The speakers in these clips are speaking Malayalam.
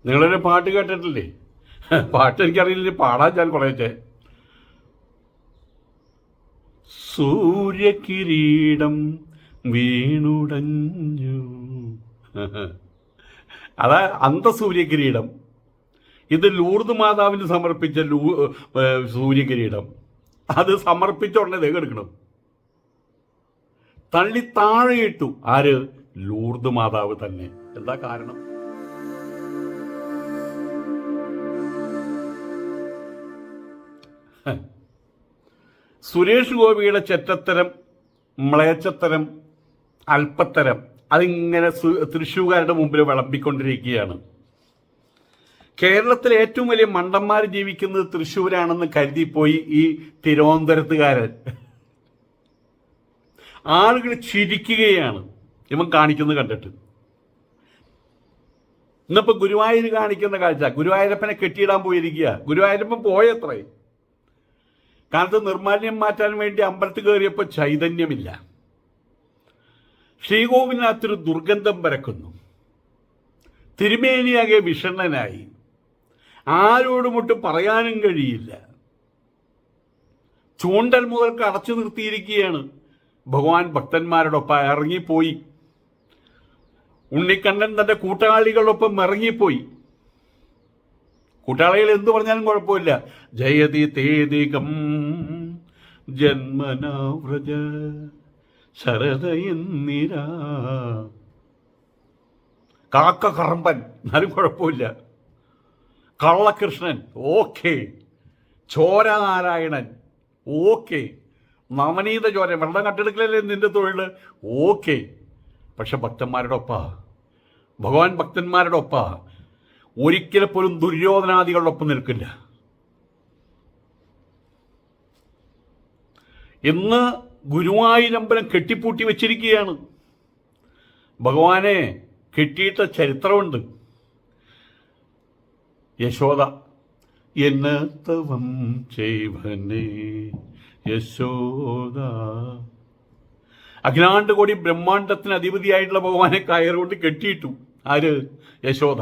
നിങ്ങളൊരു പാട്ട് കേട്ടിട്ടില്ലേ? പാട്ട് എനിക്കറിയില്ല, പാടാൻ ഞാൻ കുറേച്ചേ. സൂര്യകിരീടം വീണുടഞ്ഞു. അതാ അന്തസൂര്യകിരീടം. ഇത് ലൂർദ് മാതാവിന് സമർപ്പിച്ച സൂര്യകിരീടം. അത് സമർപ്പിച്ച ഉടനെ എടുക്കണം, തള്ളി താഴെയിട്ടു. ആര്? ലൂർദ് മാതാവ് തന്നെ. എന്താ കാരണം? സുരേഷ് ഗോപിയുടെ ചെറ്റത്തരം, മ്ലേച്ഛത്തരം, അല്പത്തരം അതിങ്ങനെ തൃശ്ശൂർക്കാരുടെ മുമ്പിൽ വിളമ്പിക്കൊണ്ടിരിക്കുകയാണ്. കേരളത്തിലെ ഏറ്റവും വലിയ മണ്ടന്മാർ ജീവിക്കുന്നത് തൃശ്ശൂരാണെന്ന് കരുതിപ്പോയി ഈ തിരുവനന്തപുരത്തുകാരൻ. ആളുകൾ ചിരിക്കുകയാണ് ഇവൻ കാണിക്കുന്നത് കണ്ടിട്ട്. ഇന്നിപ്പോൾ ഗുരുവായൂർ കാണിക്കുന്ന കാഴ്ച, ഗുരുവായൂരപ്പനെ കെട്ടിയിടാൻ പോയിരിക്കുക. ഗുരുവായൂരപ്പൻ പോയത്രേ. കാലത്ത് നിർമാല്യം മാറ്റാൻ വേണ്ടി അമ്പലത്തിൽ കയറിയപ്പോൾ ചൈതന്യമില്ല. ശ്രീകോവിലിനകത്തൊരു ദുർഗന്ധം പരക്കുന്നു. തിരുമേനിയാകെ വിഷണ്ണനായി. ആരോടുമൊട്ടും പറയാനും കഴിയില്ല. ചൂണ്ടൽ മുതൽക്ക് അടച്ചു നിർത്തിയിരിക്കുകയാണ്. ഭഗവാൻ ഭക്തന്മാരോടൊപ്പം ഇറങ്ങിപ്പോയി. ഉണ്ണിക്കണ്ണൻ തന്റെ കൂട്ടാളികളോടൊപ്പം ഇറങ്ങിപ്പോയി. കൂട്ടാളികൾ എന്തു പറഞ്ഞാലും കുഴപ്പമില്ല. ജയതി തേദികം ജന്മനാവ്രജ ശരദയന്നിര. കാക്ക കറമ്പൻ എന്നാലും കുഴപ്പമില്ല. കള്ളകൃഷ്ണൻ ഓക്കെ. ചോരനാരായണൻ ഓക്കെ. നവനീത ചോര, വെള്ളം കട്ടെടുക്കലല്ലേ നിന്റെ തൊഴിൽ, ഓക്കെ. പക്ഷെ ഭക്തന്മാരുടെ ഒപ്പാ, ഭഗവാൻ ഭക്തന്മാരുടെ ഒപ്പാ. ഒരിക്കലും പോലും ദുര്യോധനാദികളുടെ ഒപ്പം നിൽക്കില്ല. ഇന്ന് ഗുരുവായൂരമ്പലം കെട്ടിപ്പൂട്ടി വെച്ചിരിക്കുകയാണ്. ഭഗവാനെ കെട്ടിയിട്ട ചരിത്രമുണ്ട്. യശോദ എന്നത്തവം ചെയ്വനേ യശോദ. അഖിലാണ്ട് കോടി ബ്രഹ്മാണ്ടത്തിന് അധിപതിയായിട്ടുള്ള ഭഗവാനെ കയറുകൊണ്ട് കെട്ടിയിട്ടു. ആര്? യശോദ.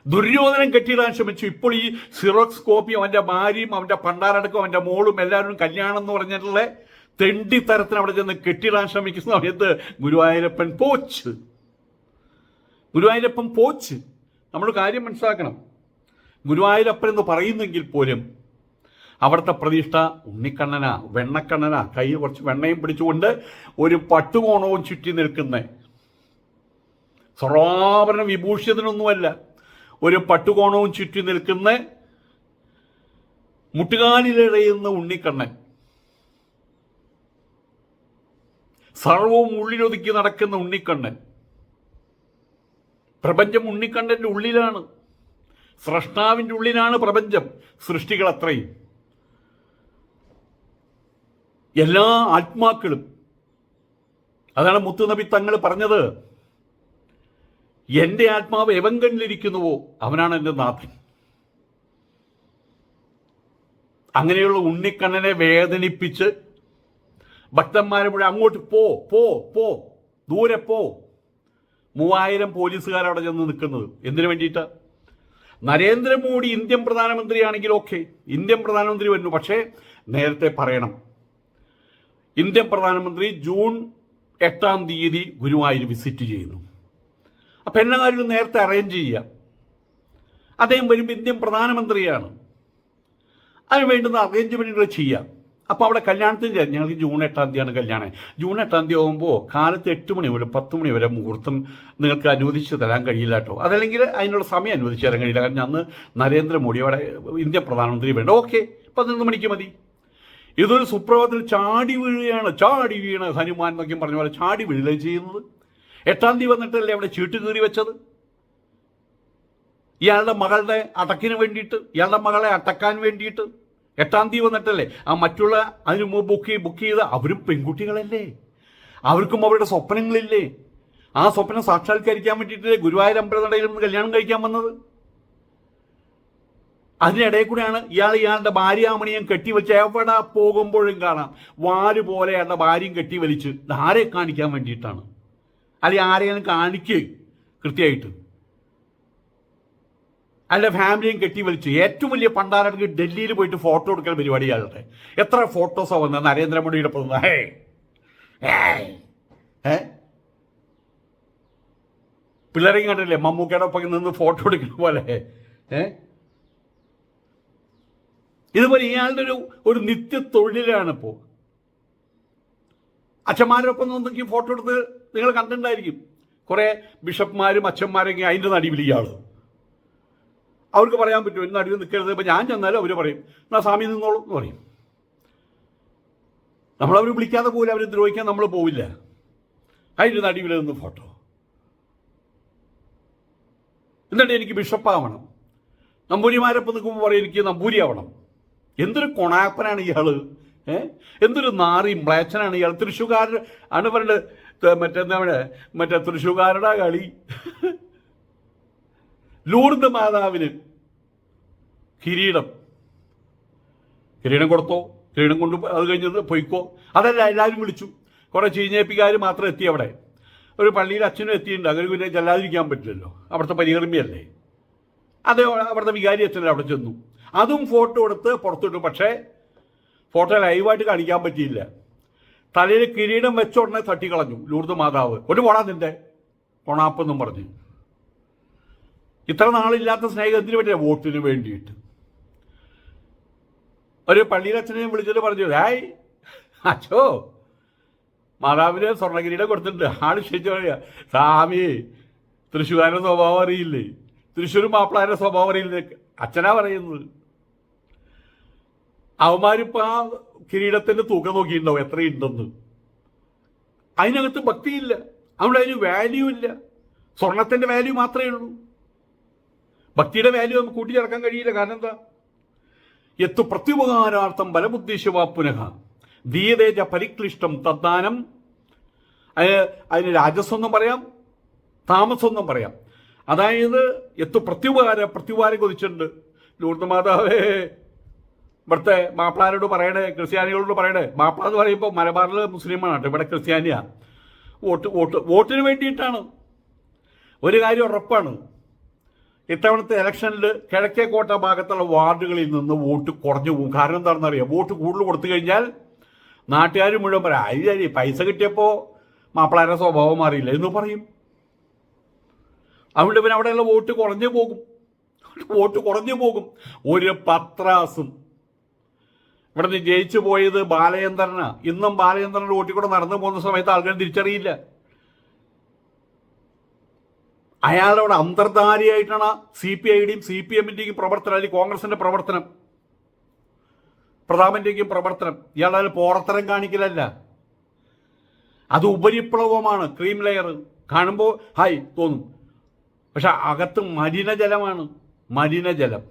ദുര്യോധനൻ കെട്ടിയിടാൻ ശ്രമിച്ചു. ഇപ്പോൾ ഈ സിറോക്സ് കോപ്പി അവന്റെ ഭാര്യയും അവന്റെ പണ്ടാരടക്കം അവന്റെ മോളും എല്ലാവരും കല്യാണം എന്ന് പറഞ്ഞിട്ടുള്ള തെണ്ടിത്തരത്തിന് അവിടെ ചെന്ന് കെട്ടിയിടാൻ ശ്രമിക്കുന്ന സമയത്ത് ഗുരുവായൂരപ്പൻ പോച്ച്. ഗുരുവായൂരപ്പൻ പോച്ച്. നമ്മൾ കാര്യം മനസ്സിലാക്കണം. ഗുരുവായൂരപ്പൻ എന്ന് പറയുന്നെങ്കിൽ പോലും അവിടുത്തെ പ്രതിഷ്ഠ ഉണ്ണിക്കണ്ണനാ, വെണ്ണക്കണ്ണനാ. കയ്യിൽ കുറച്ച് വെണ്ണയും പിടിച്ചുകൊണ്ട് ഒരു പട്ടുകോണവും ചുറ്റി നിൽക്കുന്ന, സർവാഭരണ വിഭൂഷിതനൊന്നുമല്ല, ഒരു പട്ടുകോണവും ചുറ്റി നിൽക്കുന്ന, മുട്ടുകാലിലെറിയുന്ന ഉണ്ണിക്കണ്ണൻ. സർവവും ഉള്ളിലൊതുക്കി നടക്കുന്ന ഉണ്ണിക്കണ്ണൻ. പ്രപഞ്ചം ഉണ്ണിക്കണ്ണന്റെ ഉള്ളിലാണ്. സ്രഷ്ടാവിൻ്റെ ഉള്ളിലാണ് പ്രപഞ്ചം, സൃഷ്ടികൾ അത്രയും. എല്ലാ ആത്മാക്കളും. അതാണ് മുത്തുനബി തങ്ങൾ പറഞ്ഞത്, എൻ്റെ ആത്മാവ് എവങ്കണ്ണിലിരിക്കുന്നുവോ അവനാണ് എൻ്റെ നാഥൻ. അങ്ങനെയുള്ള ഉണ്ണിക്കണ്ണനെ വേദനിപ്പിച്ച് ഭക്തന്മാരെ മുഴുവൻ അങ്ങോട്ട് പോ പോ പോ, ദൂരെ പോ. 3000 പോലീസുകാരവിടെ ചെന്ന് നിൽക്കുന്നത് എന്തിനു വേണ്ടിയിട്ട്? നരേന്ദ്രമോദി ഇന്ത്യൻ പ്രധാനമന്ത്രിയാണെങ്കിൽ ഓക്കെ, ഇന്ത്യൻ പ്രധാനമന്ത്രി വരുന്നു. പക്ഷേ നേരത്തെ പറയണം, ഇന്ത്യൻ പ്രധാനമന്ത്രി ജൂൺ 8-ാം തീയതി ഗുരുവായൂർ വിസിറ്റ് ചെയ്യുന്നു. അപ്പം എല്ലാ കാര്യവും നേരത്തെ അറേഞ്ച് ചെയ്യുക. അദ്ദേഹം വരുമ്പോൾ ഇന്ത്യൻ പ്രധാനമന്ത്രിയാണ്, അതിന് വേണ്ടുന്ന അറേഞ്ച്മെൻറ്റുകൾ ചെയ്യാം. അപ്പോൾ അവിടെ കല്യാണത്തിന് ഞങ്ങൾക്ക് ജൂൺ 8-ാം തീയതിയാണ് കല്യാണം. ജൂൺ 8-ാം തീയതി ആകുമ്പോൾ കാലത്ത് 8 മണി മുതൽ 10 മണി വരെ മുഹൂർത്തം നിങ്ങൾക്ക് അനുവദിച്ച് തരാൻ കഴിയില്ല കേട്ടോ. അതല്ലെങ്കിൽ അതിനുള്ള സമയം അനുവദിച്ച് തരാൻ കഴിയില്ല. കാരണം അന്ന് നരേന്ദ്രമോദി അവിടെ ഇന്ത്യൻ പ്രധാനമന്ത്രി വേണ്ട. ഓക്കെ, 11 മണിക്ക് മതി. ഇതൊരു സുപ്രഭാതത്തിൽ ചാടി വീഴുകയാണ്. ചാടി വീണ ഹനുമാൻ എന്നൊക്കെ പറഞ്ഞ പോലെ ചാടി വീഴുകയും ചെയ്യുന്നത്. 8-ാം തീയതി വന്നിട്ടല്ലേ അവിടെ ചീട്ട് കീറി വെച്ചത്. ഇയാളുടെ മകളുടെ അടക്കിന് വേണ്ടിയിട്ട്, ഇയാളുടെ മകളെ അടക്കാൻ വേണ്ടിയിട്ട് 8-ാം തീയതി വന്നിട്ടല്ലേ. ആ മറ്റുള്ള അതിന് മുമ്പ് ബുക്ക് ചെയ്ത് അവരും പെൺകുട്ടികളല്ലേ, അവർക്കും അവരുടെ സ്വപ്നങ്ങളില്ലേ. ആ സ്വപ്നം സാക്ഷാത്കരിക്കാൻ വേണ്ടിയിട്ട് ഗുരുവായൂർ അമ്പലനടയിൽ നിന്ന് കല്യാണം കഴിക്കാൻ വന്നത്. അതിനിടയിൽ കൂടെയാണ് ഇയാളുടെ ഭാര്യാമണിയും കെട്ടിവെച്ച് എവിടെ പോകുമ്പോഴും കാണാം വാല് പോലെ അയാളുടെ ഭാര്യയും കെട്ടിവലിച്ച്. ആരെ കാണിക്കാൻ വേണ്ടിയിട്ടാണ്? അല്ലെങ്കിൽ ആരെയും കാണിക്കുക കൃത്യമായിട്ട്. അയാളുടെ ഫാമിലിയും കെട്ടി വലിച്ചു. ഏറ്റവും വലിയ പണ്ടാരാണെങ്കിൽ ഡൽഹിയിൽ പോയിട്ട് ഫോട്ടോ എടുക്കൽ പരിപാടി അയാളുടെ. എത്ര ഫോട്ടോസാണ് വന്നത് നരേന്ദ്രമോദിയുടെ ഒപ്പം. പിള്ളേരെയും കണ്ടില്ലേ മമ്മൂക്കയുടെ ഒപ്പം നിന്ന് ഫോട്ടോ എടുക്കുന്ന പോലെ. ഇതുപോലെ ഇയാളുടെ ഒരു നിത്യ തൊഴിലാണിപ്പോൾ. അച്ഛന്മാരൊപ്പം നോക്കി ഫോട്ടോ എടുത്ത് നിങ്ങൾ കണ്ടിട്ടുണ്ടായിരിക്കും. കുറേ ബിഷപ്പ്മാരും അച്ഛന്മാരൊക്കെ അതിൻ്റെ നടുവിൽ ഇയാൾ. അവർക്ക് പറയാൻ പറ്റും ഇന്ന് നടുവിൽ നിൽക്കരുത്. ഇപ്പം ഞാൻ ചെന്നാലും അവർ പറയും എന്നാൽ സ്വാമി നിന്നോളൂ എന്ന് പറയും. നമ്മളവർ വിളിക്കാതെ പോലും അവർ ദ്രോഹിക്കാൻ നമ്മൾ പോവില്ല. അതിൻ്റെ നടുവിൽ നിന്ന് ഫോട്ടോ. എന്നിട്ട് എനിക്ക് ബിഷപ്പാവണം. നമ്പൂരിമാരൊപ്പം നിൽക്കുമ്പോൾ പറയും എനിക്ക് നമ്പൂരിയാവണം. എന്തൊരു കൊണാപ്പനാണ് ഇയാൾ. എന്തൊരു നാറി മ്ലേച്ഛനാണ് ഇയാൾ. തൃശ്ശൂർക്കാർ ആണ് പറഞ്ഞത് മറ്റേ തൃശ്ശൂർക്കാരുടെ കളി. ലൂർദ് മാതാവിന് കിരീടം കൊടുത്തോ, കിരീടം കൊണ്ട് അത് കഴിഞ്ഞത് പൊയ്ക്കോ. അതല്ല, എല്ലാവരും വിളിച്ചു. കുറേ ചീഞ്ഞേപ്പിക്കാർ മാത്രം എത്തി. അവിടെ ഒരു പള്ളിയിൽ അച്ഛനും എത്തിയിട്ടുണ്ട്. അങ്ങനെ പിന്നെ ചെല്ലാതിരിക്കാൻ പറ്റില്ലല്ലോ, അവിടുത്തെ പരികർമ്മിയല്ലേ. അതേ അവിടുത്തെ വികാരി അച്ഛനെ അവിടെ ചെന്നു. അതും ഫോട്ടോ എടുത്ത് പുറത്തിട്ടു. പക്ഷേ ഫോട്ടോ ലൈവായിട്ട് കാണിക്കാൻ പറ്റിയില്ല. തലയിൽ കിരീടം വെച്ച ഉടനെ തട്ടിക്കളഞ്ഞു ലൂർദ് മാതാവ്. ഒരു പോടാ നിന്റെ കൊണാപ്പെന്നും പറഞ്ഞു. ഇത്ര നാളില്ലാത്ത സ്നേഹം എന്തിനു പറ്റില്ല? വോട്ടിന് വേണ്ടിയിട്ട്. ഒരു പള്ളിയിലെ അച്ഛനെ വിളിച്ചിട്ട് പറഞ്ഞു, ഹായ് അച്ഛോ മാതാവിന് സ്വർണ്ണകിരീടം കൊടുത്തിട്ടുണ്ട്. ആള് ശരിച്ചു പറയുക, സ്വാമി തൃശ്ശൂർക്കാരുടെ സ്വഭാവം അറിയില്ലേ, തൃശ്ശൂർ മാപ്പിളാരുടെ സ്വഭാവം അറിയില്ലേ. അച്ഛനാ പറയുന്നത്. അവന്മാരിപ്പോൾ ആ കിരീടത്തിൻ്റെ തൂക്കം നോക്കിയിട്ടുണ്ടാവും എത്രയുണ്ടെന്ന്. അതിനകത്ത് ഭക്തിയില്ല, അവിടെ അതിന് വാല്യൂ ഇല്ല. സ്വർണത്തിൻ്റെ വാല്യൂ മാത്രമേ ഉള്ളൂ. ഭക്തിയുടെ വാല്യൂ നമുക്ക് കൂട്ടിച്ചേർക്കാൻ കഴിയില്ല. കാരണം എന്താ? എത്തു പ്രത്യുപകാരാർത്ഥം ബലബുദ്ധിശവാ പുനഃ ദീയതേജ പരിക്ലിഷ്ടം തദ്ദാനം. അതിന് രാജസ്വെന്നും പറയാം, താമസമെന്നും പറയാം. അതായത് എത്തു പ്രത്യുപകാരം കൊതിച്ചിട്ടുണ്ട്. ലൂർദ് മാതാവേ ഇവിടുത്തെ മാപ്പിളാരോട് പറയണേ, ക്രിസ്ത്യാനികളോട് പറയണേ. മാപ്പിള എന്ന് പറയുമ്പോൾ മലബാറിൽ മുസ്ലിമാണ്, ഇവിടെ ക്രിസ്ത്യാനിയാണ്. വോട്ടിന് വേണ്ടിയിട്ടാണ്. ഒരു കാര്യം ഉറപ്പാണ്, ഇത്തവണത്തെ ഇലക്ഷനിൽ കിഴക്കേക്കോട്ട ഭാഗത്തുള്ള വാർഡുകളിൽ നിന്ന് വോട്ട് കുറഞ്ഞു പോകും. കാരണം എന്താണെന്ന് അറിയാം, വോട്ട് കൂടുതൽ കൊടുത്തു കഴിഞ്ഞാൽ നാട്ടുകാർ മുഴുവൻ പറയാം അരി പൈസ കിട്ടിയപ്പോൾ മാപ്പിളാരുടെ സ്വഭാവം മാറിയില്ല എന്ന് പറയും. അതുകൊണ്ട് പിന്നെ അവിടെയുള്ള വോട്ട് കുറഞ്ഞു പോകും. ഒരു പത്രാസും ഇവിടെ നിന്ന് ജയിച്ചു പോയത് ബാലചന്ദ്രനാ. ഇന്നും ബാലചന്ദ്രൻ്റെ വോട്ടിൽ കൂടെ നടന്നു പോകുന്ന സമയത്ത് ആൾക്കാർ തിരിച്ചറിയില്ല. അയാളോട് അന്തർധാരിയായിട്ടാണ് CPIയുടെയും CPMന്റെയും പ്രവർത്തനം, അല്ലെങ്കിൽ കോൺഗ്രസിന്റെ പ്രവർത്തനം, പ്രതാപന്റെയും പ്രവർത്തനം. ഇയാളെ പോറത്തരം കാണിക്കലല്ല, അത് ഉപരിപ്ലവമാണ്. ക്രീം ലെയർ കാണുമ്പോൾ ഹായ് തോന്നും, പക്ഷെ അകത്ത് മലിനജലമാണ്. മലിനജലം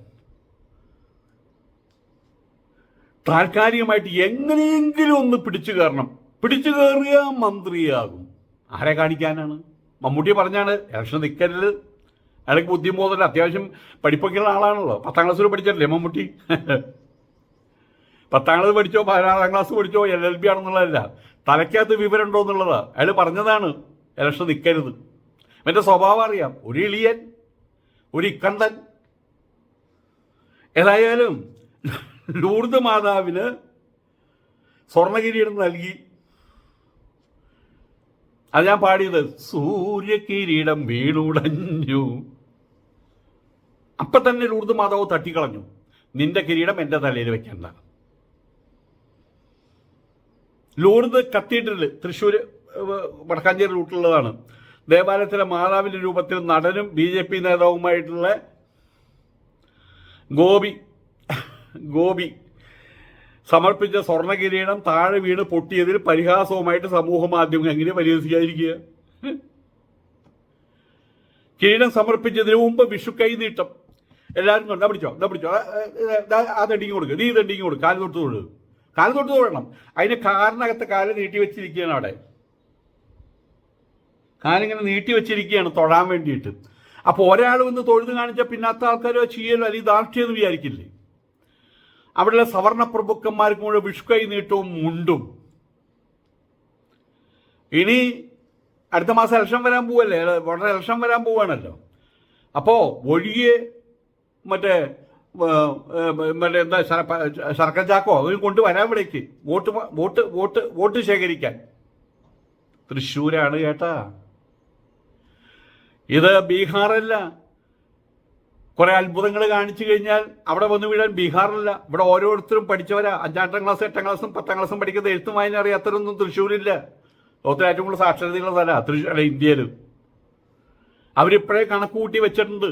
താൽക്കാലികമായിട്ട് എങ്ങനെയെങ്കിലും ഒന്ന് പിടിച്ചു കയറിയ മന്ത്രിയാകും. ആരെ കാണിക്കാനാണ്? മമ്മൂട്ടി പറഞ്ഞാണ് ഇലക്ഷൻ നിൽക്കരുത്, അയാൾക്ക് ബുദ്ധിബോധമില്ല, അത്യാവശ്യം പഠിപ്പൊക്കെയുള്ള ആളാണല്ലോ. 10ാം ക്ലാസ്സിൽ പഠിച്ചല്ലേ മമ്മൂട്ടി? 10ാം ക്ലാസ് പഠിച്ചോ 16ാം ക്ലാസ് പഠിച്ചോ LLB ആണെന്നുള്ളതല്ല, തലയ്ക്കകത്ത് വിവരം ഉണ്ടോ എന്നുള്ളതാ. അയാൾ പറഞ്ഞതാണ് ഇലക്ഷൻ നിൽക്കരുത്. എൻ്റെ സ്വഭാവം അറിയാം, ഒരു ഇളിയൻ, ഒരു ഇക്കണ്ടൻ. ഏതായാലും ലൂർദ് മാതാവിന് സ്വർണ്ണകിരീടം നൽകി. അത് ഞാൻ പാടിയത് സൂര്യകിരീടം വീണുടഞ്ഞു. അപ്പം തന്നെ ലൂർദ് മാതാവ് തട്ടിക്കളഞ്ഞു. നിന്റെ കിരീടം എൻ്റെ തലയിൽ വെക്കണ്ട. ലൂർദ് കത്തീഡ്രൽ തൃശ്ശൂർ വടക്കാഞ്ചേരി റൂട്ടിലുള്ളതാണ്. ദേവാലയത്തിലെ മാതാവിൻ്റെ രൂപത്തിൽ നടനും BJP നേതാവുമായിട്ടുള്ള ഗോപി സമർപ്പിച്ച സ്വർണ്ണകിരീടം താഴെ വീണ് പൊട്ടിയതിൽ പരിഹാസവുമായിട്ട് സമൂഹ മാധ്യമങ്ങൾ എങ്ങനെ പരിഹസിക്കാതിരിക്കുക? കിരീടം സമർപ്പിച്ചതിന് മുമ്പ് വിഷു കൈ നീട്ടം എല്ലാവരും കണ്ടാ പിടിച്ചോ ആ തെണ്ടിങ് കൊടുക്കുക, നീ തെണ്ടിങ് കൊടുക്കുക, കാല് തൊട്ട് തൊടണം. അതിന് കാറിനകത്ത് കാല് നീട്ടി വെച്ചിരിക്കുകയാണ്. അവിടെ കാലിങ്ങനെ നീട്ടി വെച്ചിരിക്കുകയാണ് തൊഴാൻ വേണ്ടിയിട്ട്. അപ്പോൾ ഒരാൾ വന്ന് തൊഴുത് കാണിച്ചാൽ പിന്നാത്ത ആൾക്കാരോ ചെയ്യലോ അല്ലെങ്കിൽ ദാർഷ്ട്യം വിചാരിക്കില്ലേ? അവിടെയുള്ള സവർണ പ്രഭുക്കന്മാർക്ക് മുഴുവൻ വിഷുക്കൈ നീട്ടവും മുണ്ടും. ഇനി അടുത്ത മാസം ഇലക്ഷൻ വരാൻ പോവല്ലേ, വളരെ ഇലക്ഷൻ വരാൻ പോവാണല്ലോ. അപ്പോൾ ഒഴികെ മറ്റേ മറ്റേ എന്താ ശർക്കര ചാക്കോ അവരും കൊണ്ടുവരാൻ ഇവിടേക്ക് വോട്ട് വോട്ട് വോട്ട് വോട്ട് ശേഖരിക്കാൻ. തൃശ്ശൂരാണ് കേട്ടാ, ഇത് ബീഹാറല്ല. കുറെ അത്ഭുതങ്ങൾ കാണിച്ചു കഴിഞ്ഞാൽ അവിടെ വന്നു വീഴാൻ ബീഹാറിലല്ല. ഇവിടെ ഓരോരുത്തരും പഠിച്ചവരാ. 5-ാം ക്ലാസ് 8-ാം ക്ലാസ്സും 10-ാം ക്ലാസ്സും പഠിക്കുന്ന എഴുത്തും വായന അറിയാത്തവരൊന്നും തൃശ്ശൂരില്ല. ലോകത്തിൽ ഏറ്റവും കൂടുതൽ സാക്ഷരതയുള്ള സ്ഥലമാണ് തൃശ്ശൂർ, ഇന്ത്യയിൽ. അവരിപ്പോഴേ കണക്ക് കൂട്ടി വെച്ചിട്ടുണ്ട്.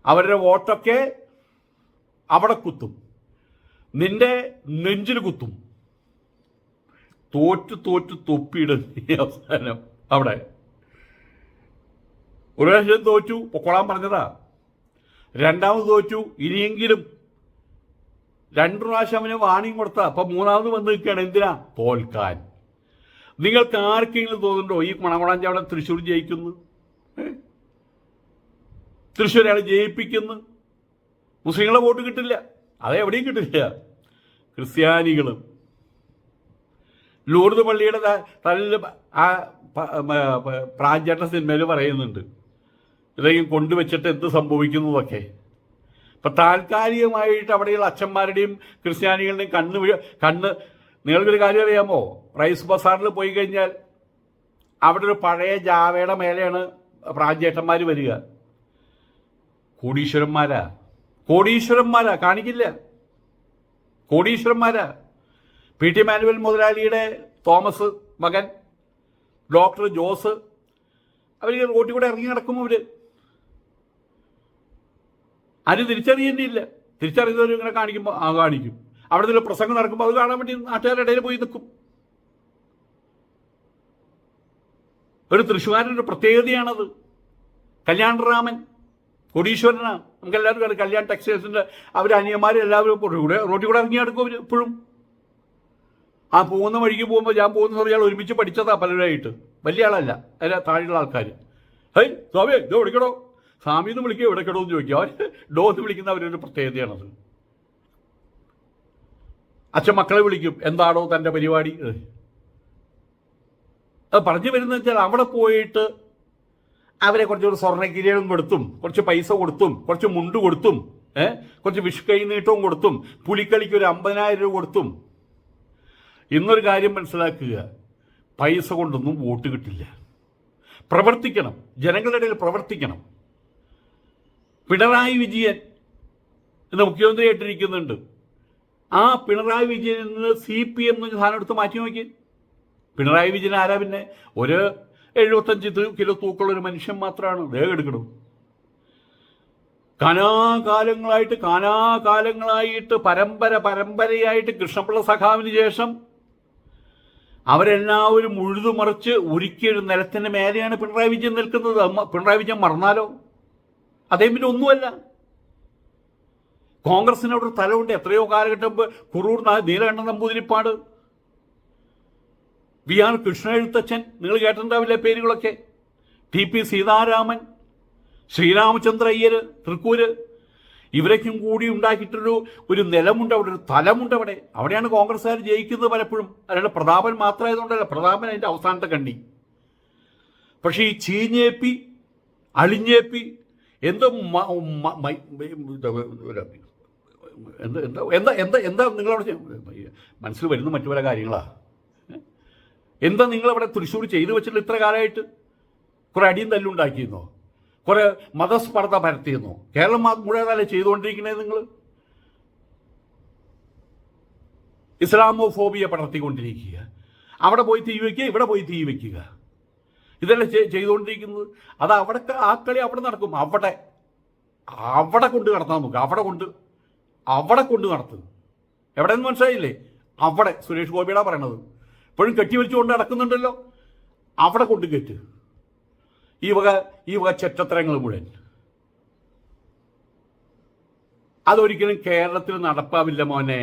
അവരുടെ വോട്ടൊക്കെ അവിടെ കുത്തും, നിന്റെ നെഞ്ചിൽ കുത്തും. തോറ്റു തോറ്റു തൊപ്പിയിടും അവസാനം അവിടെ. ഒരു പ്രാവശ്യം തോറ്റു പൊക്കോളാൻ പറഞ്ഞതാ, രണ്ടാമത് തോറ്റു, ഇനിയെങ്കിലും 2 പ്രാവശ്യം അവന് വാണിംഗ് കൊടുത്താ. അപ്പൊ മൂന്നാമത് വന്ന് നിൽക്കുകയാണ്. എന്തിനാ? തോൽക്കാൻ. നിങ്ങൾക്ക് ആർക്കെങ്കിലും തോന്നുന്നുണ്ടോ ഈ മണകുളാഞ്ചാവടെ തൃശ്ശൂർ ജയിക്കുന്നു? തൃശ്ശൂർ അയാൾ ജയിപ്പിക്കുന്നു? മുസ്ലിങ്ങളെ വോട്ട് കിട്ടില്ല, അതെവിടെയും കിട്ടില്ല. ക്രിസ്ത്യാനികളും ലൂർദ് പള്ളിയുടെ തല്ലിൽ ആ പ്രാഞ്ചേട്ട സിനിമയിൽ പറയുന്നുണ്ട് ഇതെങ്കിലും കൊണ്ടുവച്ചിട്ട് എന്ത് സംഭവിക്കുന്നതൊക്കെ. ഇപ്പം താൽക്കാലികമായിട്ട് അവിടെയുള്ള അച്ഛന്മാരുടെയും ക്രിസ്ത്യാനികളുടെയും കണ്ണ് നിങ്ങൾക്കൊരു കാര്യം അറിയാമോ? റൈസ് ബസാറിൽ പോയി കഴിഞ്ഞാൽ അവിടെ ഒരു പഴയ ജാവയുടെ മേലെയാണ് പ്രാഞ്ചേട്ടന്മാർ വരിക. കോടീശ്വരന്മാരാ, കാണിക്കില്ല. കോടീശ്വരന്മാരാ. PT മാനുവൽ മുതലാളിയുടെ തോമസ് മകൻ ഡോക്ടർ ജോസ്, അവർ റോട്ടിൽ കൂടെ ഇറങ്ങി നടക്കും. ആരും തിരിച്ചറിയേണ്ടിയില്ല. തിരിച്ചറിയുന്നവർ ഇങ്ങനെ കാണിക്കുമ്പോൾ കാണിക്കും. അവിടെ നിന്ന് പ്രസംഗം നടക്കുമ്പോൾ അത് കാണാൻ വേണ്ടി നാട്ടുകാരുടെ ഇടയിൽ പോയി നിൽക്കും. ഒരു തൃശ്ശൂരിൻ്റെ പ്രത്യേകതയാണത്. കല്യാണരാമൻ കോടീശ്വരനാണ്. നമുക്ക് എല്ലാവരും അറിയാം. കല്യാൺ ടെക്സ്റ്റൈൽസിൻ്റെ അവർ അനിയന്മാരും എല്ലാവരും റോട്ടിൽ കൂടെ ഇറങ്ങി നടക്കും അവർ എപ്പോഴും. ആ പോകുന്ന വഴിക്ക് പോകുമ്പോൾ ഞാൻ പോകുന്ന പറഞ്ഞാൽ ഒരുമിച്ച് പഠിച്ചതാ പലരായിട്ട്. വലിയ ആളല്ല, അല്ല താഴെയുള്ള ആൾക്കാർ. ഹൈ സ്വാമിയെ ഇതോ വിളിക്കണോ, സ്വാമി എന്ന് വിളിക്കുക, എവിടെക്കണോ എന്ന് ചോദിക്കുക. അവർ ഡോ എന്ന് വിളിക്കുന്ന അവരൊരു പ്രത്യേകതയാണത്. അച്ഛൻ മക്കളെ വിളിക്കും, എന്താണോ തൻ്റെ പരിപാടി. അത് പറഞ്ഞു വരുന്നത് വെച്ചാൽ അവിടെ പോയിട്ട് അവരെ കുറച്ചൊരു സ്വർണ്ണ കിരീടം കൊടുത്തും കുറച്ച് പൈസ കൊടുത്തും കുറച്ച് മുണ്ട് കൊടുത്തും കുറച്ച് വിഷു കൈ നീട്ടവും കൊടുത്തും പുലിക്കളിക്ക് ഒരു 50,000 രൂപ കൊടുത്തും. ഇന്നൊരു കാര്യം മനസ്സിലാക്കുക, പൈസ കൊണ്ടൊന്നും വോട്ട് കിട്ടില്ല. പ്രവർത്തിക്കണം, ജനങ്ങളുടെ ഇടയിൽ പ്രവർത്തിക്കണം. പിണറായി വിജയൻ ഇന്ന് മുഖ്യമന്ത്രിയായിട്ടിരിക്കുന്നുണ്ട്. ആ പിണറായി വിജയനിൽ നിന്ന് CPM എന്ന സാധനം എടുത്ത് മാറ്റി നോക്കി. പിണറായി വിജയൻ ആരാ? പിന്നെ ഒരു 75 കിലോ തൂക്കമുള്ള ഒരു മനുഷ്യൻ മാത്രമാണ്. വേഗം എടുക്കണം. കാലാകാലങ്ങളായിട്ട് പരമ്പരയായിട്ട് കൃഷ്ണപിള്ള സഖാവിന് ശേഷം അവരെല്ലാവരും ഉഴുതുമറിച്ച് ഒരുക്കിയൊരു നിലത്തിൻ്റെ മേലെയാണ് പിണറായി വിജയൻ നിൽക്കുന്നത്. പിണറായി വിജയൻ മറന്നാലോ? അദ്ദേഹം പിന്നെ ഒന്നുമല്ല. കോൺഗ്രസിനോട് ഒരു തലമുണ്ട്. എത്രയോ കാലഘട്ടം കുറൂർ നീലകണ്ഠൻ നമ്പൂതിരിപ്പാട്, VR കൃഷ്ണ എഴുത്തച്ഛൻ, നിങ്ങൾ കേട്ടിട്ടുണ്ടാവില്ലേ പേരുകളൊക്കെ. TP സീതാരാമൻ, ശ്രീരാമചന്ദ്ര അയ്യർ തൃക്കൂര്, ഇവരൊക്കെയും കൂടി ഉണ്ടാക്കിയിട്ടൊരു നിലമുണ്ട് അവിടെ, ഒരു തലമുണ്ട് അവിടെ. അവിടെയാണ് കോൺഗ്രസ്സുകാർ ജയിക്കുന്നത് പലപ്പോഴും. അല്ലാണ്ട് പ്രതാപൻ മാത്രമായതുകൊണ്ടല്ല. പ്രതാപൻ അതിൻ്റെ അവസാനത്തെ കണ്ണി. പക്ഷേ ഈ ചീഞ്ഞേപ്പി അളിഞ്ഞേപ്പി എന്തോ എന്താ നിങ്ങളവിടെ മനസ്സിൽ വരുന്ന മറ്റു പല കാര്യങ്ങളാ. എന്താ നിങ്ങളവിടെ തൃശ്ശൂർ ചെയ്തു വെച്ചിട്ടുള്ള ഇത്ര കാലമായിട്ട്? കുറെ അടിയും തല്ലുണ്ടാക്കിയെന്നോ, കുറെ മതസ്പർദ്ധ പരത്തിയെന്നോ? കേരളം മുഴുവൻ ചെയ്തുകൊണ്ടിരിക്കുന്നത് നിങ്ങൾ. ഇസ്ലാമോഫോബിയ പടർത്തിക്കൊണ്ടിരിക്കുക. അവിടെ പോയി തീ വയ്ക്കുക, ഇവിടെ പോയി തീ വയ്ക്കുക. ഇതല്ലേ ചെയ്തുകൊണ്ടിരിക്കുന്നത്. അത് അവിടെ ആ കളി അവിടെ നടക്കും. അവിടെ കൊണ്ട് നടത്താൻ നോക്കുക. അവിടെ കൊണ്ട് നടത്തുക. എവിടെയെന്ന് മനസ്സിലായില്ലേ? അവിടെ സുരേഷ് ഗോപിയുടെ പറയണത് ഇപ്പോഴും കെട്ടിവലിച്ചുകൊണ്ട് നടക്കുന്നുണ്ടല്ലോ. അവിടെ കൊണ്ട് കെറ്റ്. ഈ വക ചെറ്റത്തരങ്ങൾ മുഴുവൻ അതൊരിക്കലും കേരളത്തിൽ നടപ്പാവില്ല മോനെ.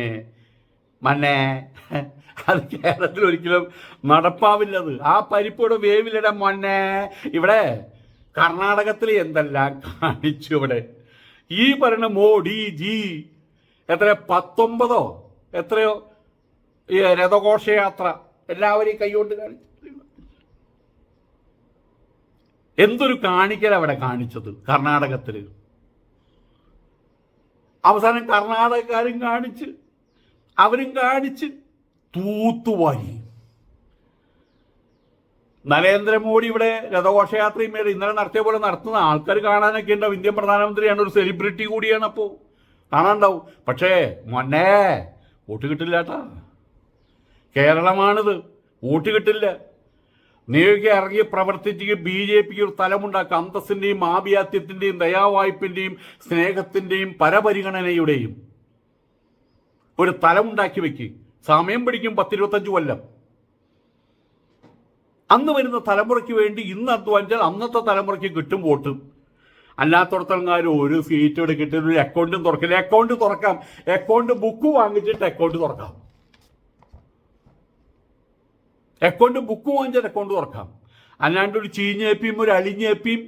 അത് കേരളത്തിൽ ഒരിക്കലും നടപ്പാവില്ലത്. ആ പരിപ്പോടെ വേവിലിട മോനെ. ഇവിടെ കർണാടകത്തിൽ എന്തെല്ലാം കാണിച്ചു. ഇവിടെ ഈ പറയുന്ന മോഡി ജി എത്രയോ 19 എത്രയോ ഈ രഥഘോഷയാത്ര എല്ലാവരെയും കൈകൊണ്ട് കാണിച്ചു. എന്തൊരു കാണിക്കൽ അവിടെ കാണിച്ചത് കർണാടകത്തിൽ. അവസാനം കർണാടകക്കാരും കാണിച്ച് അവരും കാണിച്ച് തൂത്തുവാരി. നരേന്ദ്രമോദി ഇവിടെ രഥഘോഷയാത്രയും ഇന്നലെ നടത്തിയ പോലെ നടത്തുന്ന ആൾക്കാർ കാണാനൊക്കെ ഉണ്ടാവും. ഇന്ത്യൻ പ്രധാനമന്ത്രിയാണ്, ഒരു സെലിബ്രിറ്റി കൂടിയാണ്, അപ്പോൾ കാണാനുണ്ടാവും. പക്ഷേ മൊന്നേ വോട്ട് കിട്ടില്ല കേട്ടാ. കേരളമാണിത്, വോട്ട് കിട്ടില്ല. നീയൊക്കെ ഇറങ്ങി പ്രവർത്തിച്ച് BJPക്ക് ഒരു തലമുണ്ടാക്കുക. അന്തസ്സിൻ്റെയും ആഭിയാത്യത്തിൻ്റെയും ദയാവായ്പിൻ്റെയും സ്നേഹത്തിൻ്റെയും പരപരിഗണനയുടെയും ഒരു തലമുണ്ടാക്കി വെക്ക്. സമയം പിടിക്കും 10-25 കൊല്ലം. അന്ന് വരുന്ന തലമുറയ്ക്ക് വേണ്ടി ഇന്ന് അധ്വാനിച്ചാൽ അന്നത്തെ തലമുറയ്ക്ക് കിട്ടും വോട്ട്. അല്ലാത്തടത്തങ്ങാരും ഒരു സീറ്റ് ഇവിടെ കിട്ടിയ ഒരു അക്കൗണ്ടും തുറക്കില്ല. അക്കൗണ്ട് തുറക്കാം, അക്കൗണ്ട് ബുക്ക് വാങ്ങിച്ചിട്ട് അക്കൗണ്ട് തുറക്കാം. അക്കൗണ്ട് ബുക്ക് വാങ്ങിച്ചിട്ട് അക്കൗണ്ട് തുറക്കാം. അല്ലാണ്ട് ഒരു ചീഞ്ഞേപ്പിയും ഒരു അലിഞ്ഞേപ്പിയും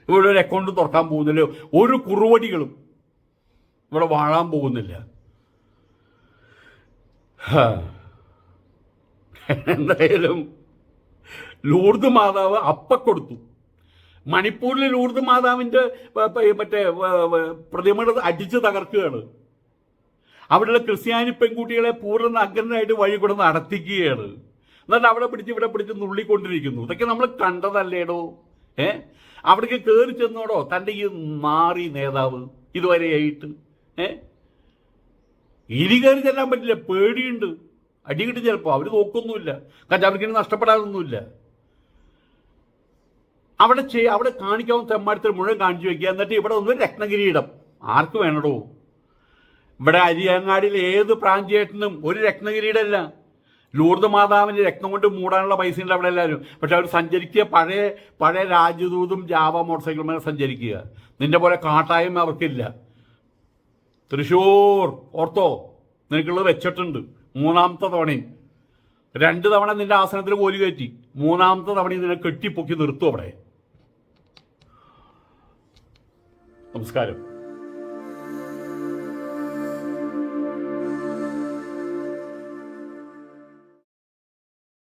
ഇവിടെ ഒരു അക്കൗണ്ട് തുറക്കാൻ പോകുന്നില്ല. ഒരു കുറുവടികളും ഇവിടെ വാഴാൻ പോകുന്നില്ല. എന്തായാലും ലൂർദ് മാതാവ് അപ്പക്കൊടുത്തു. മണിപ്പൂരിൽ ലൂർദ് മാതാവിൻ്റെ മറ്റേ പ്രതിമകൾ അടിച്ച് തകർക്കുകയാണ്. അവിടെയുള്ള ക്രിസ്ത്യാനി പെൺകുട്ടികളെ പൂർണ്ണ അഗ്രനായിട്ട് വഴി കൂടെ നടത്തിക്കുകയാണ്. എന്നിട്ട് അവിടെ പിടിച്ച് ഇവിടെ പിടിച്ച് നുള്ളിക്കൊണ്ടിരിക്കുന്നു. ഇതൊക്കെ നമ്മൾ കണ്ടതല്ലേടോ. അവിടേക്ക് കയറി ചെന്നോടോ തൻ്റെ ഈ മാറി നേതാവ് ഇതുവരെയായിട്ട്. ഇനി കയറി ചെല്ലാൻ പറ്റില്ല, പേടിയുണ്ട്. അടി കിട്ടും ചിലപ്പോൾ. അവർ നോക്കൊന്നുമില്ല, കാരണം അവർക്ക് ഇനി നഷ്ടപ്പെടാനൊന്നുമില്ല. അവിടെ കാണിക്കാവുന്ന തെമ്മാടത്തിൽ മുഴുവൻ കാണിച്ചു വയ്ക്കുക. എന്നിട്ട് ഇവിടെ ഒന്ന് രത്നഗിരീടം ആർക്ക് വേണടോ? ഇവിടെ അരിയങ്ങാടിയിൽ ഏത് പ്രാഞ്ചേട്ടനും ഒരു രത്നഗിരീടമല്ല. ലൂർദ് മാതാവിൻ്റെ രക്തം കൊണ്ട് മൂടാനുള്ള പൈസ ഉണ്ട് അവിടെ എല്ലാവരും. പക്ഷെ അവർ സഞ്ചരിക്കുക പഴയ രാജദൂതും ജാവ മോട്ടോർ സൈക്കിൾ മേലെ സഞ്ചരിക്കുക. നിന്റെ പോലെ കാട്ടായ്മ അവർക്കില്ല. തൃശ്ശൂർ ഓർത്തോ, നിനക്കുള്ളത് വെച്ചിട്ടുണ്ട്. 3ാമത്തെ തവണയും 2 തവണ നിന്റെ ആസനത്തിൽ കോലി കയറ്റി. 3ാമത്തെ തവണയും നിന്നെ കെട്ടിപ്പൊക്കി നിർത്തും അവിടെ. നമസ്കാരം.